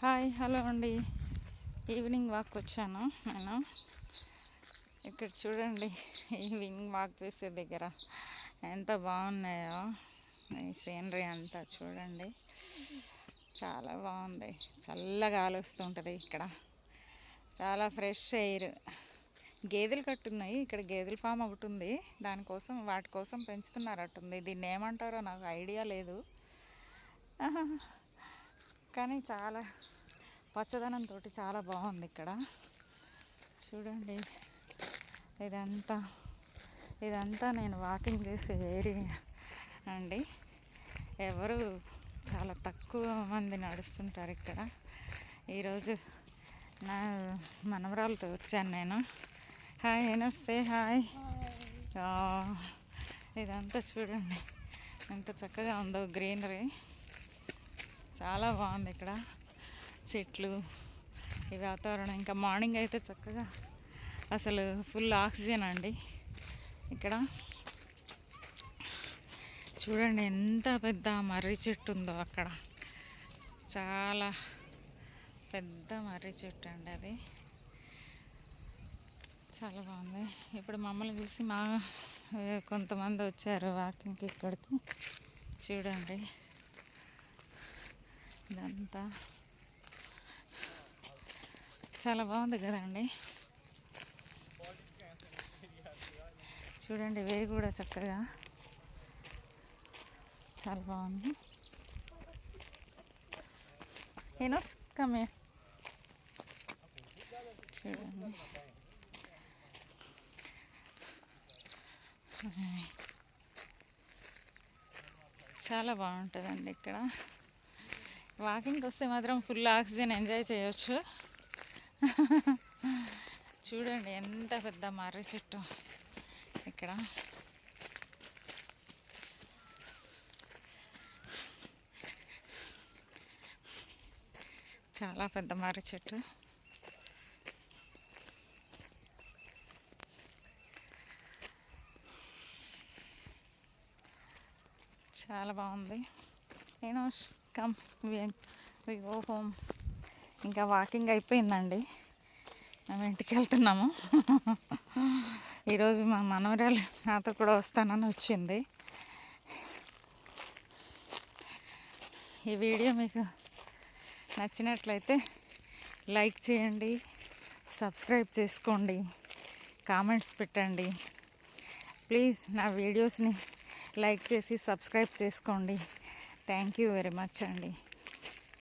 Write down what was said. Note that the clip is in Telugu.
హాయ్ హలో అండి. ఈవినింగ్ వాక్ వచ్చాను నేను. ఇక్కడ చూడండి, ఈవినింగ్ వాక్ చేసే దగ్గర ఎంత బాగున్నాయో ఈ సీనరీ అంతా చూడండి. చాలా బాగుంది, చల్లగా గాలి వస్తుంటుంది ఇక్కడ. చాలా ఫ్రెష్ ఎయిర్. గేదెలు కట్టున్నాయి ఇక్కడ. గేదెల ఫామ్ ఒకటి ఉంది, దానికోసం వాటి కోసం పెంచుతున్నారట్టుంది. దీన్ని ఏమంటారో నాకు ఐడియా లేదు, కానీ చాలా పచ్చదనంతో చాలా బాగుంది ఇక్కడ. చూడండి, ఇదంతా నేను వాకింగ్ చేసే ఏరియా అండి. ఎవరు చాలా తక్కువ మంది నడుస్తుంటారు ఇక్కడ. ఈరోజు నా మనవరాలతో వచ్చాను నేను. హాయ్ నమస్తే. హాయ్. ఇదంతా చూడండి ఎంత చక్కగా ఉందో, గ్రీనరీ చాలా బాగుంది ఇక్కడ. చెట్లు, ఈ వాతావరణం. ఇంకా మార్నింగ్ అయితే చక్కగా అసలు ఫుల్ ఆక్సిజన్ అండి ఇక్కడ. చూడండి ఎంత పెద్ద మర్రి చెట్టు ఉందో అక్కడ. చాలా పెద్ద మర్రి చెట్టు అండి అది. చాలా బాగుంది. ఇప్పుడు మమ్మల్ని చూసి కొంతమంది వచ్చారు వాకింగ్కి ఇక్కడికి. చూడండి ఇదంతా చాలా బాగుంది కదండి. చూడండి, వే కూడా చక్కగా చాలా బాగుంది. ఏనో కమ్మే. చూడండి చాలా బాగుంటుందండి ఇక్కడ. వాకింగ్కి వస్తే మాత్రం ఫుల్ ఆక్సిజన్ ఎంజాయ్ చేయొచ్చు. చూడండి ఎంత పెద్ద మర్రి చెట్టు ఇక్కడ. చాలా పెద్ద మర్రి చెట్టు. చాలా బాగుంది. నేను కమ్ వి గో హోమ్. ఇంకా వాకింగ్ అయిపోయిందండి, మేము ఇంటికి వెళ్తున్నాము. ఈరోజు మా మనవరాలు నాతో కూడా వస్తానని వచ్చింది. ఈ వీడియో మీకు నచ్చినట్లయితే లైక్ చేయండి, సబ్స్క్రైబ్ చేసుకోండి, కామెంట్స్ పెట్టండి. ప్లీజ్ నా వీడియోస్ని లైక్ చేసి సబ్స్క్రైబ్ చేసుకోండి. థ్యాంక్ యూ వెరీ మచ్ అండి.